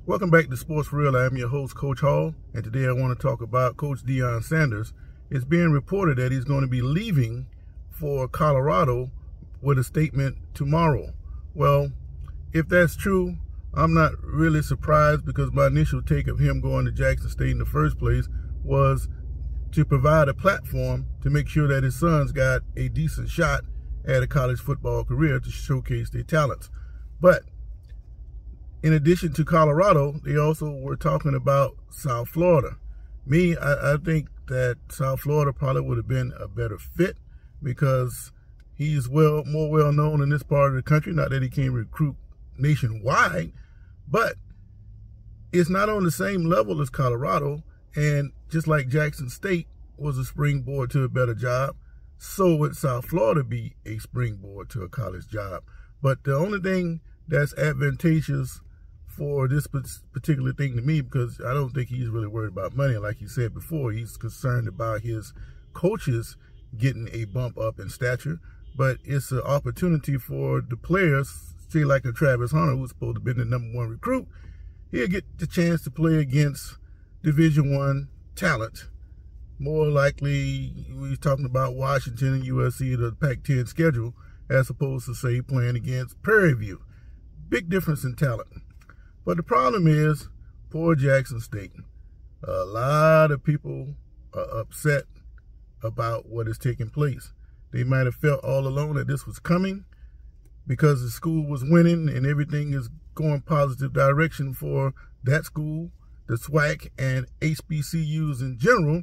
Welcome back to Sports for Real. I am your host, Coach Hall, and today I want to talk about Coach Deion Sanders. It's being reported that he's going to be leaving for Colorado with a statement tomorrow. Well, if that's true, I'm not really surprised because my initial take of him going to Jackson State in the first place was to provide a platform to make sure that his sons got a decent shot at a college football career to showcase their talents. But in addition to Colorado, they also were talking about South Florida. I think that South Florida probably would have been a better fit because he's more well known in this part of the country. Not that he can recruit nationwide, but it's not on the same level as Colorado. And just like Jackson State was a springboard to a better job, so would South Florida be a springboard to a college job. But the only thing that's advantageous for this particular thing to me, because I don't think he's really worried about money. Like he said before, he's concerned about his coaches getting a bump up in stature. But it's an opportunity for the players, say like a Travis Hunter, who's supposed to be the #1 recruit. He'll get the chance to play against Division I talent. More likely, we're talking about Washington and USC, the Pac-10 schedule, as opposed to, say, playing against Prairie View. Big difference in talent. But the problem is, poor Jackson State. A lot of people are upset about what is taking place. They might have felt all along that this was coming because the school was winning and everything is going positive direction for that school, the SWAC, and HBCUs in general.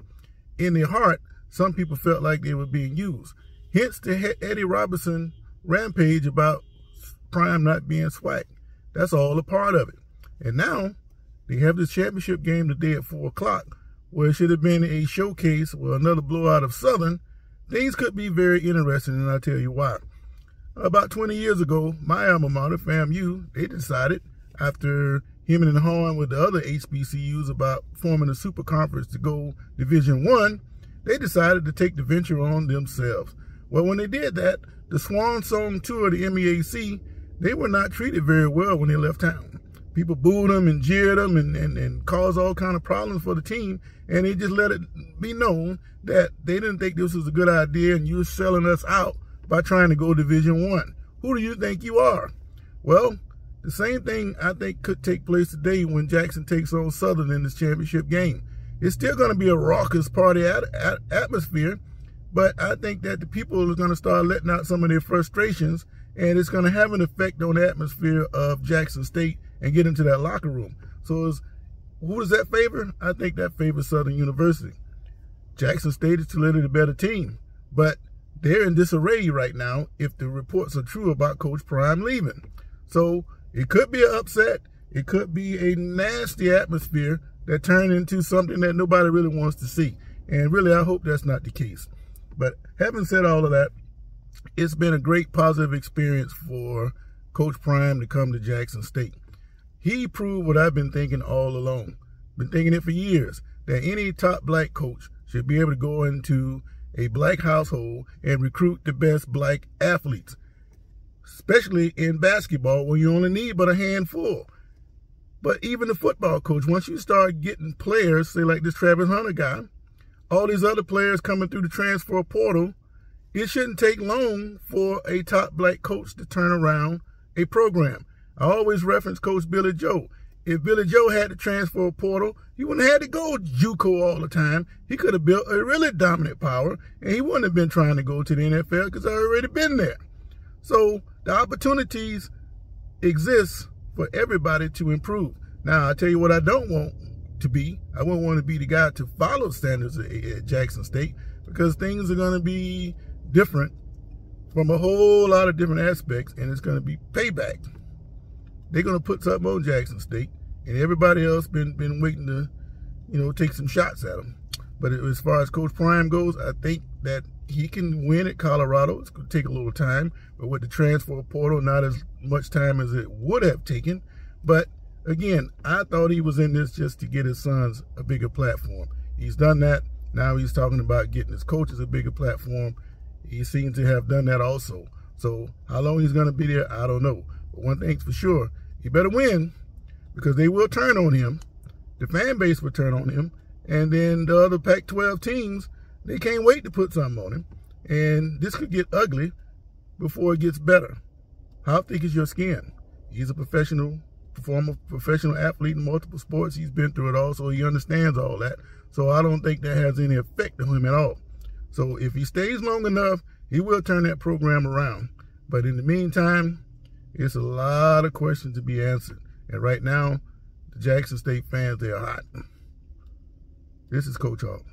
In their heart, some people felt like they were being used. Hence the Eddie Robinson rampage about Prime not being SWAC. That's all a part of it. And now they have this championship game today at 4 o'clock, where it should have been a showcase or another blowout of Southern. Things could be very interesting, and I'll tell you why. About 20 years ago, my alma mater, FAMU, they decided, after hemming and hawing with the other HBCUs about forming a super conference to go Division I, they decided to take the venture on themselves. Well, when they did that, the Swan Song tour of the MEAC, they were not treated very well when they left town. People booed them and jeered them and caused all kind of problems for the team, and they just let it be known that they didn't think this was a good idea and you're selling us out by trying to go Division I. Who do you think you are? Well, the same thing I think could take place today when Jackson takes on Southern in this championship game. It's still going to be a raucous party atmosphere, but I think that the people are going to start letting out some of their frustrations, and it's going to have an effect on the atmosphere of Jackson State and get into that locker room. So who does that favor? I think that favors Southern University. Jackson State is clearly the better team, but they're in disarray right now if the reports are true about Coach Prime leaving. So it could be an upset. It could be a nasty atmosphere that turned into something that nobody really wants to see. And really, I hope that's not the case. But having said all of that, it's been a great positive experience for Coach Prime to come to Jackson State. He proved what I've been thinking all along. Been thinking it for years, that any top black coach should be able to go into a black household and recruit the best black athletes, especially in basketball where you only need but a handful. But even the football coach, once you start getting players, say like this Travis Hunter guy, all these other players coming through the transfer portal, it shouldn't take long for a top black coach to turn around a program. I always reference Coach Billy Joe. If Billy Joe had the transfer portal, he wouldn't have had to go JUCO all the time. He could have built a really dominant power, and he wouldn't have been trying to go to the NFL because I've already been there. So the opportunities exist for everybody to improve. Now, I'll tell you what I don't want to be. I wouldn't want to be the guy to follow Sanders at Jackson State, because things are going to be different from a whole lot of different aspects, and it's going to be payback. They're going to put something on Jackson State, and everybody else been waiting to, take some shots at them. But as far as Coach Prime goes, I think that he can win at Colorado. It's going to take a little time, but with the transfer portal, not as much time as it would have taken. But again, I thought he was in this just to get his sons a bigger platform. He's done that. Now he's talking about getting his coaches a bigger platform. He seems to have done that also. So how long he's going to be there, I don't know. But one thing's for sure, he better win, because they will turn on him. The fan base will turn on him. And then the other Pac-12 teams, they can't wait to put something on him. And this could get ugly before it gets better. How thick is your skin? He's a professional performer, professional athlete in multiple sports. He's been through it all, so he understands all that. So I don't think that has any effect on him at all. So if he stays long enough, he will turn that program around. But in the meantime, it's a lot of questions to be answered. And right now, the Jackson State fans, they are hot. This is Coach Hawk.